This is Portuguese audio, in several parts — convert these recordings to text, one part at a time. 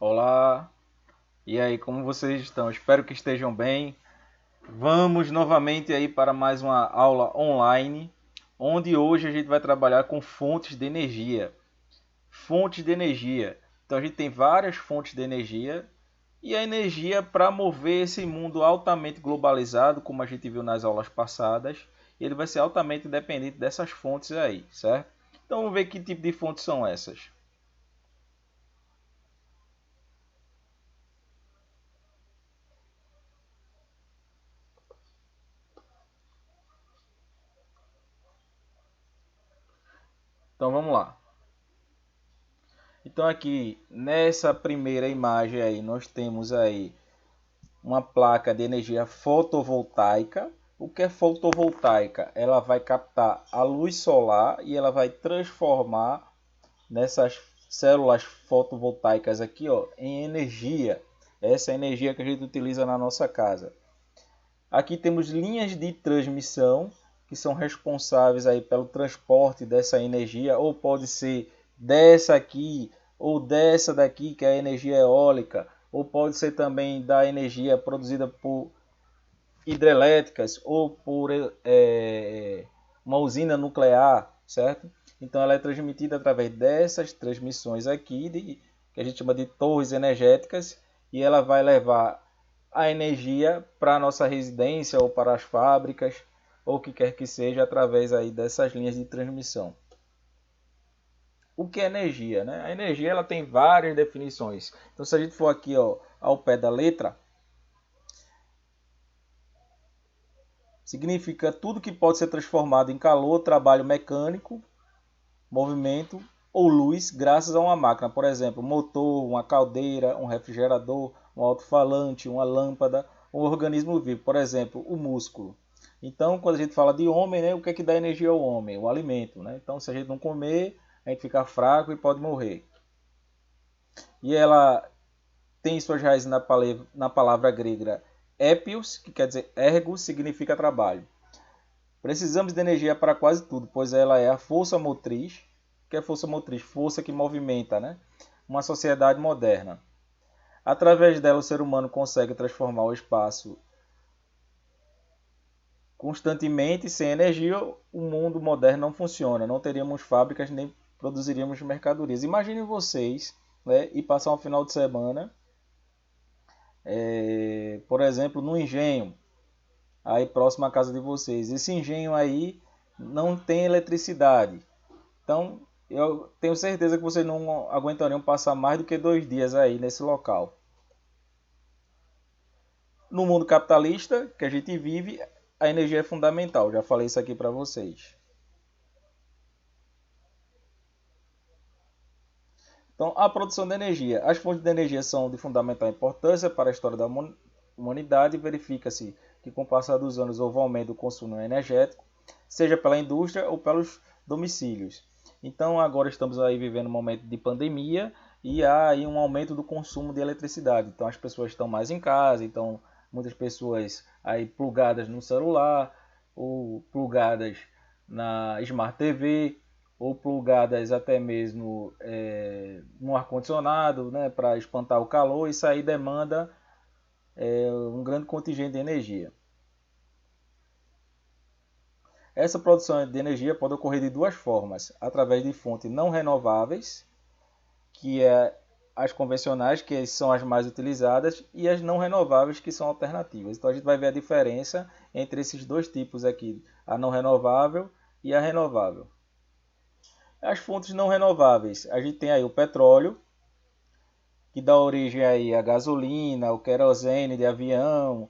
Olá, e aí, como vocês estão? Espero que estejam bem. Vamos novamente aí para mais uma aula online, onde hoje a gente vai trabalhar com fontes de energia. Fontes de energia. Então a gente tem várias fontes de energia e a energia para mover esse mundo altamente globalizado, como a gente viu nas aulas passadas, ele vai ser altamente dependente dessas fontes aí, certo? Então vamos ver que tipo de fontes são essas. Então vamos lá. Então aqui nessa primeira imagem aí nós temos aí uma placa de energia fotovoltaica. O que é fotovoltaica? Ela vai captar a luz solar e ela vai transformar nessas células fotovoltaicas aqui, ó, em energia. Essa é a energia que a gente utiliza na nossa casa. Aqui temos linhas de transmissão que são responsáveis aí pelo transporte dessa energia, ou pode ser dessa aqui ou dessa daqui, que é a energia eólica, ou pode ser também da energia produzida por hidrelétricas ou por uma usina nuclear, certo? Então ela é transmitida através dessas transmissões aqui, que a gente chama de torres energéticas, e ela vai levar a energia para a nossa residência ou para as fábricas, ou o que quer que seja, através aí dessas linhas de transmissão. O que é energia? Né? A energia ela tem várias definições. Então, se a gente for aqui ó, ao pé da letra, significa tudo que pode ser transformado em calor, trabalho mecânico, movimento ou luz graças a uma máquina. Por exemplo, um motor, uma caldeira, um refrigerador, um alto-falante, uma lâmpada, um organismo vivo. Por exemplo, o músculo. Então, quando a gente fala de homem, né, o que é que dá energia ao homem? O alimento. Né? Então, se a gente não comer, a gente fica fraco e pode morrer. E ela tem suas raízes na palavra grega épios, que quer dizer ergo, significa trabalho. Precisamos de energia para quase tudo, pois ela é a força motriz. O que é força motriz? Força que movimenta, né? Uma sociedade moderna. Através dela, o ser humano consegue transformar o espaço constantemente. Sem energia, o mundo moderno não funciona. Não teríamos fábricas nem produziríamos mercadorias. Imaginem vocês, né, e passar um final de semana, por exemplo, no engenho, aí próximo à casa de vocês. Esse engenho aí não tem eletricidade. Então, eu tenho certeza que vocês não aguentariam passar mais do que 2 dias aí nesse local. No mundo capitalista que a gente vive, a energia é fundamental. Já falei isso aqui para vocês. Então, a produção de energia. As fontes de energia são de fundamental importância para a história da humanidade. Verifica-se que, com o passar dos anos, houve um aumento do consumo energético, seja pela indústria ou pelos domicílios. Então, agora estamos aí vivendo um momento de pandemia e há aí um aumento do consumo de eletricidade. Então, as pessoas estão mais em casa, então muitas pessoas aí plugadas no celular ou plugadas na Smart TV ou plugadas até mesmo no ar-condicionado, né, para espantar o calor. Isso aí demanda um grande contingente de energia. Essa produção de energia pode ocorrer de duas formas: através de fontes não renováveis, que é as convencionais, que são as mais utilizadas, e as não renováveis, que são alternativas. Então a gente vai ver a diferença entre esses dois tipos aqui, a não renovável e a renovável. As fontes não renováveis, a gente tem aí o petróleo, que dá origem aí à gasolina, o querosene de avião,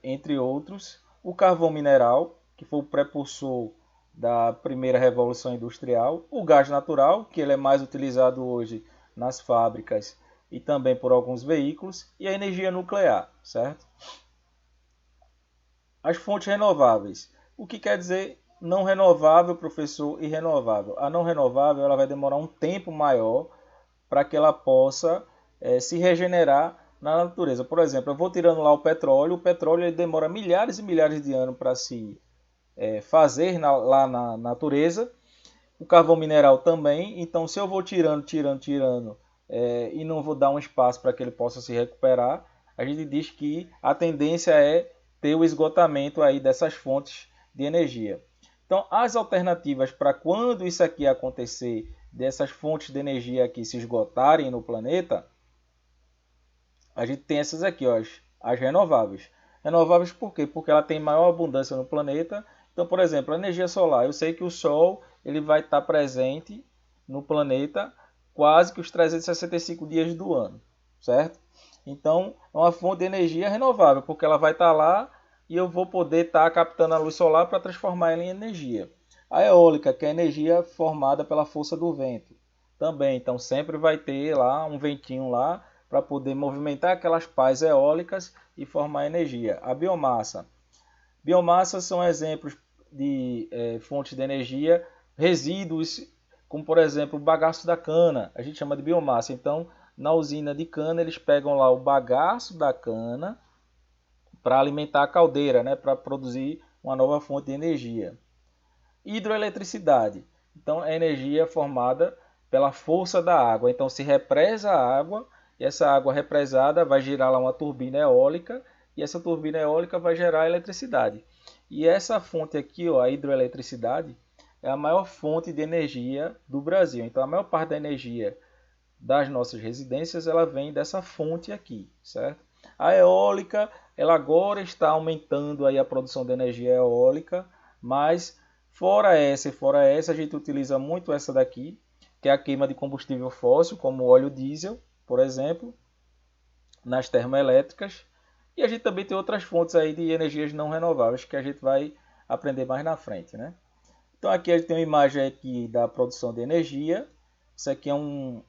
entre outros. O carvão mineral, que foi o prepulsor da primeira revolução industrial. O gás natural, que ele é mais utilizado hoje nas fábricas e também por alguns veículos. E a energia nuclear, certo? As fontes renováveis. O que quer dizer não renovável, professor, e renovável? A não renovável ela vai demorar um tempo maior para que ela possa se regenerar na natureza. Por exemplo, eu vou tirando lá o petróleo ele demora milhares e milhares de anos para se fazer lá na natureza. O carvão mineral também. Então, se eu vou tirando, tirando, tirando e não vou dar um espaço para que ele possa se recuperar, a gente diz que a tendência é ter o esgotamento aí dessas fontes de energia. Então, as alternativas para quando isso aqui acontecer, dessas fontes de energia aqui se esgotarem no planeta, a gente tem essas aqui, ó, as renováveis. Renováveis por quê? Porque ela tem maior abundância no planeta. Então, por exemplo, a energia solar. Eu sei que o Sol ele vai estar presente no planeta quase que os 365 dias do ano, certo? Então, é uma fonte de energia renovável, porque ela vai estar lá e eu vou poder estar captando a luz solar para transformar ela em energia. A eólica, que é a energia formada pela força do vento, também. Então, sempre vai ter lá um ventinho lá para poder movimentar aquelas pás eólicas e formar energia. A biomassa. Biomassas são exemplos de fontes de energia, resíduos, como por exemplo o bagaço da cana, a gente chama de biomassa. Então, na usina de cana, eles pegam lá o bagaço da cana para alimentar a caldeira, né, para produzir uma nova fonte de energia. Hidroeletricidade. Então, é energia formada pela força da água. Então, se represa a água e essa água represada vai girar lá uma turbina eólica e essa turbina eólica vai gerar eletricidade. E essa fonte aqui, ó, a hidroeletricidade, é a maior fonte de energia do Brasil. Então, a maior parte da energia das nossas residências ela vem dessa fonte aqui, certo? A eólica, ela agora está aumentando aí a produção de energia eólica, mas fora essa, a gente utiliza muito essa daqui, que é a queima de combustível fóssil, como óleo diesel, por exemplo, nas termoelétricas. E a gente também tem outras fontes aí de energias não renováveis que a gente vai aprender mais na frente, né? Então aqui a gente tem uma imagem aqui da produção de energia. Isso aqui é um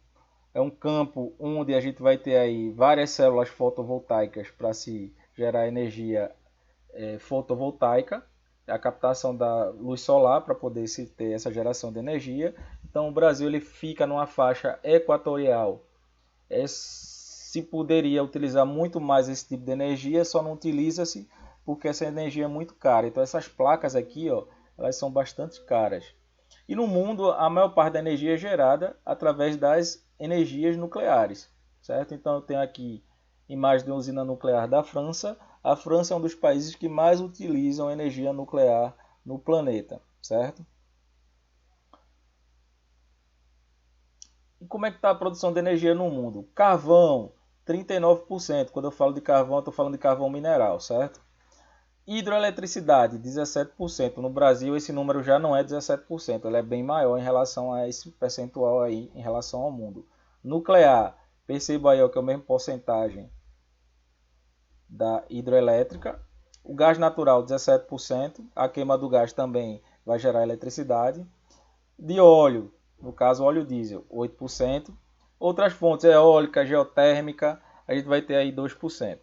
campo onde a gente vai ter aí várias células fotovoltaicas para se gerar energia fotovoltaica, a captação da luz solar para poder se ter essa geração de energia. Então o Brasil ele fica numa faixa equatorial. Se poderia utilizar muito mais esse tipo de energia, só não utiliza-se porque essa energia é muito cara. Então essas placas aqui, ó, elas são bastante caras. E no mundo, a maior parte da energia é gerada através das energias nucleares, certo? Então eu tenho aqui imagem de uma usina nuclear da França. A França é um dos países que mais utilizam energia nuclear no planeta, certo? E como é que está a produção de energia no mundo? Carvão, 39%. Quando eu falo de carvão, eu estou falando de carvão mineral, certo? Hidroeletricidade, 17%. No Brasil, esse número já não é 17%. Ele é bem maior em relação a esse percentual aí, em relação ao mundo. Nuclear, perceba aí que é a mesma porcentagem da hidroelétrica. O gás natural, 17%. A queima do gás também vai gerar eletricidade. De óleo, no caso óleo diesel, 8%. Outras fontes, eólica, geotérmica, a gente vai ter aí 2%.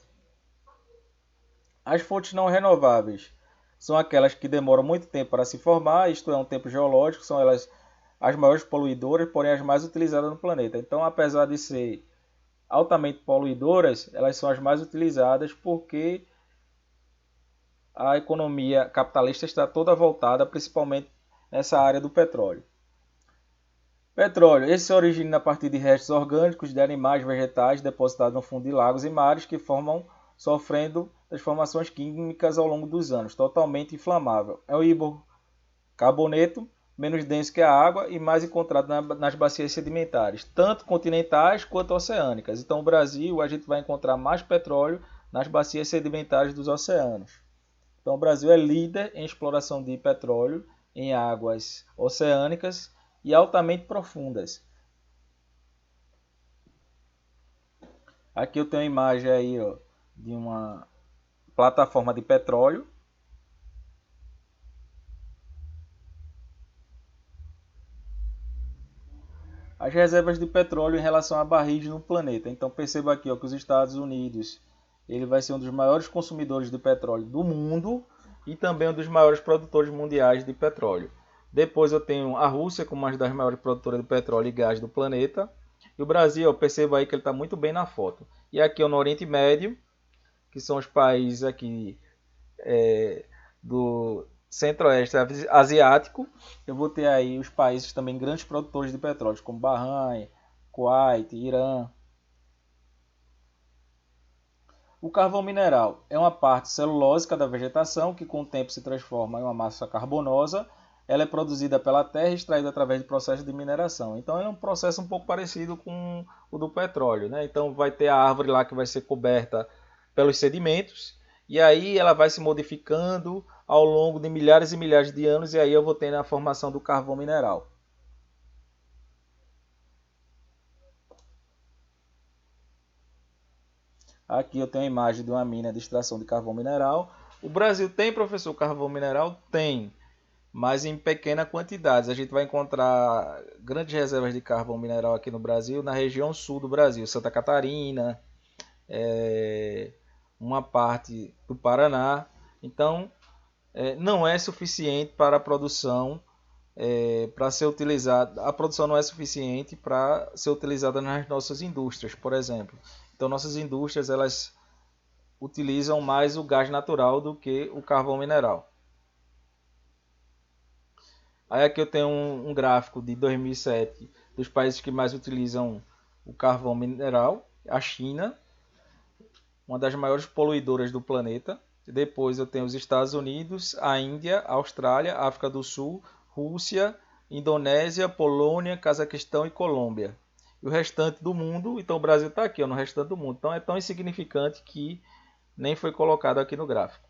As fontes não renováveis são aquelas que demoram muito tempo para se formar, isto é, um tempo geológico, são elas as maiores poluidoras, porém as mais utilizadas no planeta. Então, apesar de ser altamente poluidoras, elas são as mais utilizadas porque a economia capitalista está toda voltada principalmente nessa área do petróleo. Petróleo. Esse se origina a partir de restos orgânicos de animais e vegetais depositados no fundo de lagos e mares que formam sofrendo transformações químicas ao longo dos anos. Totalmente inflamável. É o hidracarboneto, menos denso que a água e mais encontrado nas bacias sedimentares, tanto continentais quanto oceânicas. Então, no Brasil, a gente vai encontrar mais petróleo nas bacias sedimentares dos oceanos. Então, o Brasil é líder em exploração de petróleo em águas oceânicas e altamente profundas. Aqui eu tenho uma imagem aí, ó, de uma plataforma de petróleo. As reservas de petróleo em relação a barris no planeta. Então perceba aqui, ó, que os Estados Unidos ele vai ser um dos maiores consumidores de petróleo do mundo e também um dos maiores produtores mundiais de petróleo. Depois eu tenho a Rússia como uma das maiores produtoras de petróleo e gás do planeta. E o Brasil, perceba aí que ele está muito bem na foto. E aqui no Oriente Médio, que são os países aqui do centro-oeste asiático, eu vou ter aí os países também grandes produtores de petróleo, como Bahrein, Kuwait, Irã. O carvão mineral é uma parte celulósica da vegetação que com o tempo se transforma em uma massa carbonosa. Ela é produzida pela terra e extraída através de processos de mineração. Então é um processo um pouco parecido com o do petróleo, né? Então vai ter a árvore lá que vai ser coberta pelos sedimentos e aí ela vai se modificando ao longo de milhares e milhares de anos e aí eu vou tendo a formação do carvão mineral. Aqui eu tenho a imagem de uma mina de extração de carvão mineral. O Brasil tem, professor, carvão mineral? Tem, mas em pequenas quantidades. A gente vai encontrar grandes reservas de carvão mineral aqui no Brasil, na região sul do Brasil, Santa Catarina, uma parte do Paraná. Então, não é suficiente para a produção, para ser utilizada. A produção não é suficiente para ser utilizada nas nossas indústrias, por exemplo. Então, nossas indústrias elas utilizam mais o gás natural do que o carvão mineral. Aí aqui eu tenho um gráfico de 2007 dos países que mais utilizam o carvão mineral. A China, uma das maiores poluidoras do planeta. Depois eu tenho os Estados Unidos, a Índia, a Austrália, a África do Sul, Rússia, Indonésia, Polônia, Cazaquistão e Colômbia. E o restante do mundo, então o Brasil está aqui, no restante do mundo. Então é tão insignificante que nem foi colocado aqui no gráfico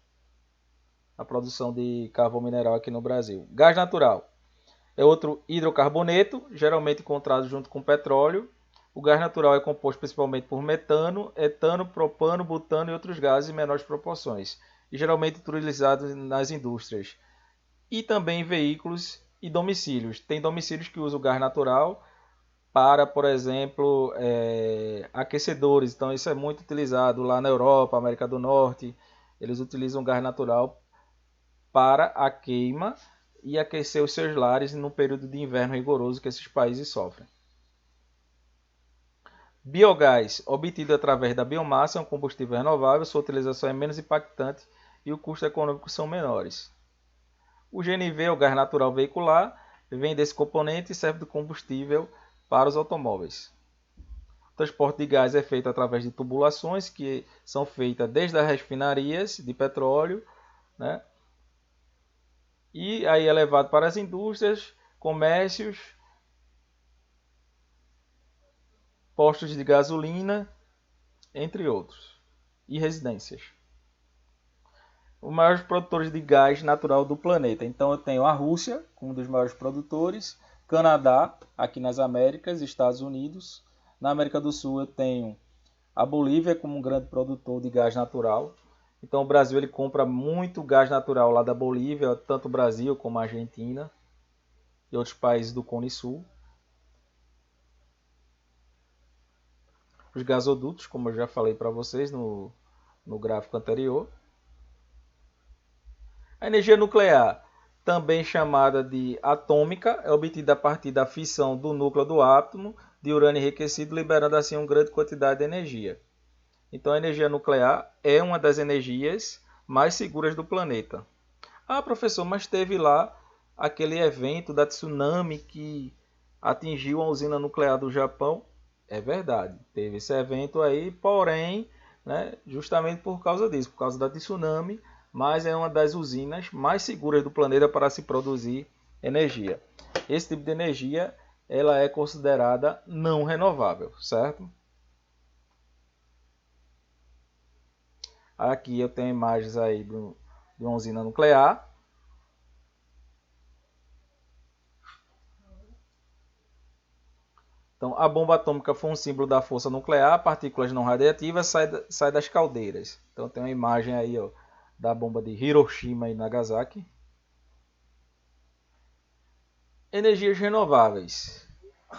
a produção de carvão mineral aqui no Brasil. Gás natural é outro hidrocarboneto, geralmente encontrado junto com petróleo. O gás natural é composto principalmente por metano, etano, propano, butano e outros gases em menores proporções, e geralmente utilizado nas indústrias e também em veículos e domicílios. Tem domicílios que usam o gás natural para, por exemplo, aquecedores. Então isso é muito utilizado lá na Europa, América do Norte. Eles utilizam gás natural para a queima e aquecer os seus lares no período de inverno rigoroso que esses países sofrem. Biogás, obtido através da biomassa, é um combustível renovável, sua utilização é menos impactante e o custo econômico são menores. O GNV, o gás natural veicular, vem desse componente e serve de combustível para os automóveis. O transporte de gás é feito através de tubulações que são feitas desde as refinarias de petróleo, né? E aí é levado para as indústrias, comércios, postos de gasolina, entre outros, e residências. Os maiores produtores de gás natural do planeta. Então eu tenho a Rússia, como um dos maiores produtores, Canadá, aqui nas Américas, Estados Unidos. Na América do Sul eu tenho a Bolívia como um grande produtor de gás natural. Então o Brasil ele compra muito gás natural lá da Bolívia, tanto o Brasil como a Argentina e outros países do Cone Sul. Os gasodutos, como eu já falei para vocês no gráfico anterior. A energia nuclear, também chamada de atômica, é obtida a partir da fissão do núcleo do átomo de urânio enriquecido, liberando assim uma grande quantidade de energia. Então a energia nuclear é uma das energias mais seguras do planeta. Ah, professor, mas teve lá aquele evento da tsunami que atingiu a usina nuclear do Japão. É verdade, teve esse evento aí, porém, né, justamente por causa disso, por causa da tsunami, mas é uma das usinas mais seguras do planeta para se produzir energia. Esse tipo de energia ela é considerada não renovável, certo? Aqui eu tenho imagens aí de uma usina nuclear. Então, a bomba atômica foi um símbolo da força nuclear, partículas não radiativas saem das caldeiras. Então tem uma imagem aí ó, da bomba de Hiroshima e Nagasaki. Energias renováveis.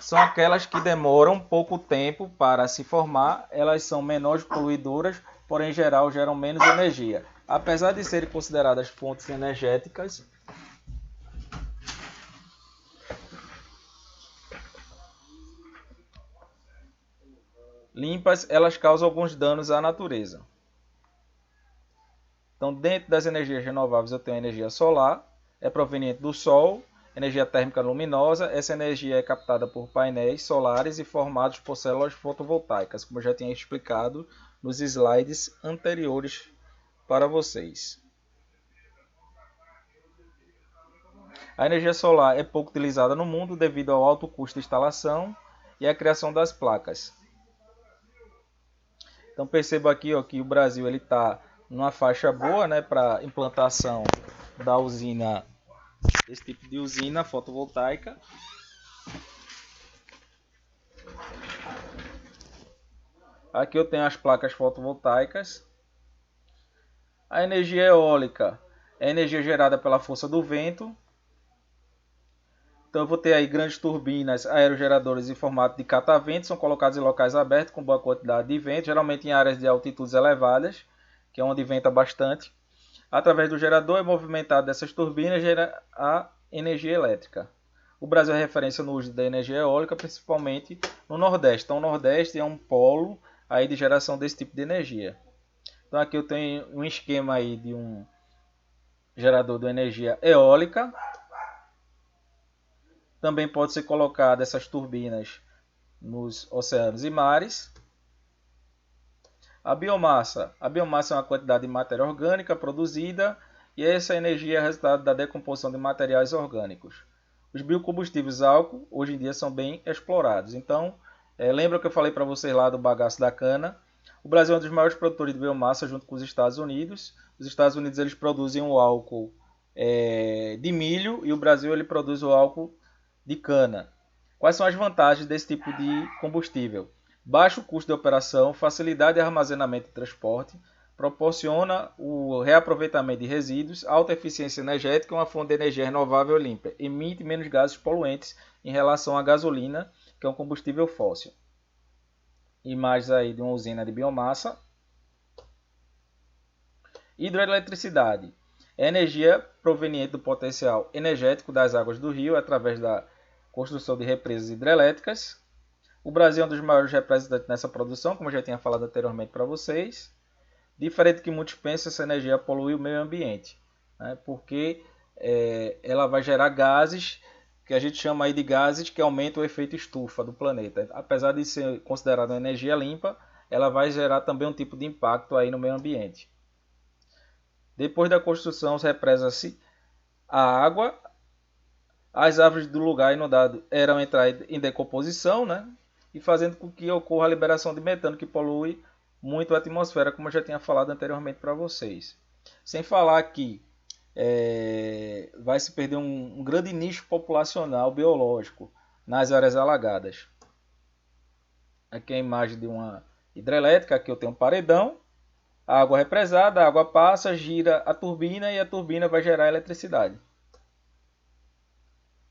São aquelas que demoram pouco tempo para se formar, elas são menos poluidoras, porém em geral geram menos energia. Apesar de serem consideradas fontes energéticas, limpas, elas causam alguns danos à natureza. Então, dentro das energias renováveis, eu tenho a energia solar, é proveniente do Sol, energia térmica luminosa. Essa energia é captada por painéis solares e formados por células fotovoltaicas, como eu já tinha explicado nos slides anteriores para vocês. A energia solar é pouco utilizada no mundo devido ao alto custo de instalação e a criação das placas. Então perceba aqui ó, que o Brasil está numa faixa boa, né, para implantação da usina, esse tipo de usina fotovoltaica. Aqui eu tenho as placas fotovoltaicas. A energia eólica é energia gerada pela força do vento. Então eu vou ter aí grandes turbinas aerogeradores em formato de catavento, são colocados em locais abertos com boa quantidade de vento, geralmente em áreas de altitudes elevadas, que é onde venta bastante. Através do gerador é movimentado dessas turbinas gera a energia elétrica. O Brasil é referência no uso da energia eólica, principalmente no Nordeste. Então o Nordeste é um polo aí de geração desse tipo de energia. Então aqui eu tenho um esquema aí de um gerador de energia eólica. Também pode ser colocada essas turbinas nos oceanos e mares. A biomassa é uma quantidade de matéria orgânica produzida e essa energia é resultado da decomposição de materiais orgânicos. Os biocombustíveis álcool hoje em dia são bem explorados. Então, lembra que eu falei para vocês lá do bagaço da cana? O Brasil é um dos maiores produtores de biomassa junto com os Estados Unidos. Os Estados Unidos eles produzem o álcool de milho e o Brasil ele produz o álcool de cana. Quais são as vantagens desse tipo de combustível? Baixo custo de operação, facilidade de armazenamento e transporte, proporciona o reaproveitamento de resíduos, alta eficiência energética e uma fonte de energia renovável limpa. Emite menos gases poluentes em relação à gasolina, que é um combustível fóssil. Imagens aí de uma usina de biomassa. Hidroeletricidade. É energia proveniente do potencial energético das águas do rio através da construção de represas hidrelétricas. O Brasil é um dos maiores representantes nessa produção, como eu já tinha falado anteriormente para vocês. Diferente do que muitos pensam, essa energia polui o meio ambiente, né? Porque ela vai gerar gases, que a gente chama aí de gases que aumentam o efeito estufa do planeta. Apesar de ser considerada uma energia limpa, ela vai gerar também um tipo de impacto aí no meio ambiente. Depois da construção, represa-se a água. As árvores do lugar inundado eram entrar em decomposição, né? E fazendo com que ocorra a liberação de metano, que polui muito a atmosfera, como eu já tinha falado anteriormente para vocês. Sem falar que vai se perder um grande nicho populacional biológico nas áreas alagadas. Aqui é a imagem de uma hidrelétrica, aqui eu tenho um paredão, a água represada, a água passa, gira a turbina e a turbina vai gerar eletricidade.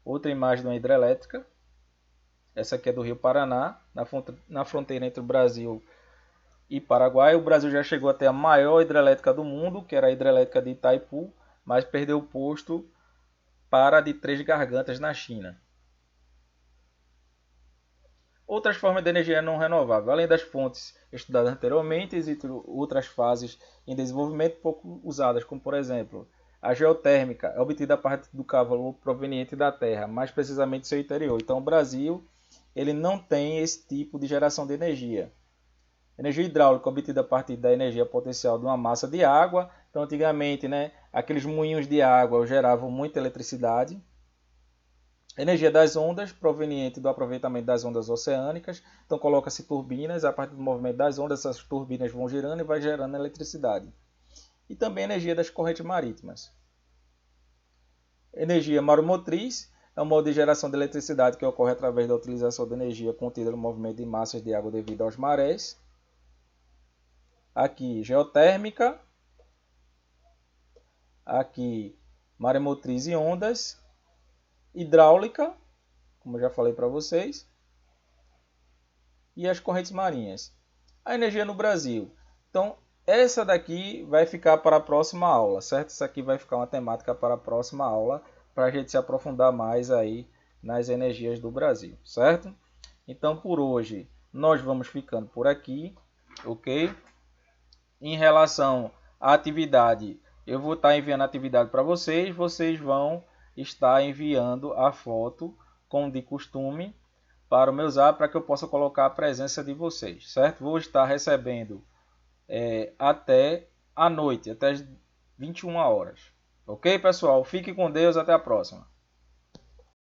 Outra imagem de uma hidrelétrica. Essa aqui é do Rio Paraná, na fronteira entre o Brasil e Paraguai. O Brasil já chegou até a maior hidrelétrica do mundo, que era a hidrelétrica de Itaipu, mas perdeu o posto para a de Três Gargantas, na China. Outras formas de energia não renovável. Além das fontes estudadas anteriormente, existem outras fases em desenvolvimento pouco usadas, como por exemplo, a geotérmica é obtida a partir do calor proveniente da Terra, mais precisamente do seu interior. Então o Brasil ele não tem esse tipo de geração de energia. Energia hidráulica obtida a partir da energia potencial de uma massa de água. Então antigamente, né, aqueles moinhos de água geravam muita eletricidade. Energia das ondas, proveniente do aproveitamento das ondas oceânicas. Então coloca-se turbinas, a partir do movimento das ondas, essas turbinas vão girando e vai gerando eletricidade. E também energia das correntes marítimas. Energia maremotriz é um modo de geração de eletricidade que ocorre através da utilização de energia contida no movimento de massas de água devido aos marés. Aqui, geotérmica. Aqui, maremotriz e ondas. Hidráulica, como eu já falei para vocês. E as correntes marinhas. A energia no Brasil. Então, essa daqui vai ficar para a próxima aula, certo? Isso aqui vai ficar uma temática para a próxima aula, para a gente se aprofundar mais aí nas energias do Brasil, certo? Então, por hoje, nós vamos ficando por aqui, ok? Em relação à atividade, eu vou estar enviando a atividade para vocês, vocês vão estar enviando a foto, como de costume, para o meu zap, para que eu possa colocar a presença de vocês, certo? Vou estar recebendo até a noite, até as 21 horas. Ok, pessoal? Fique com Deus, até a próxima.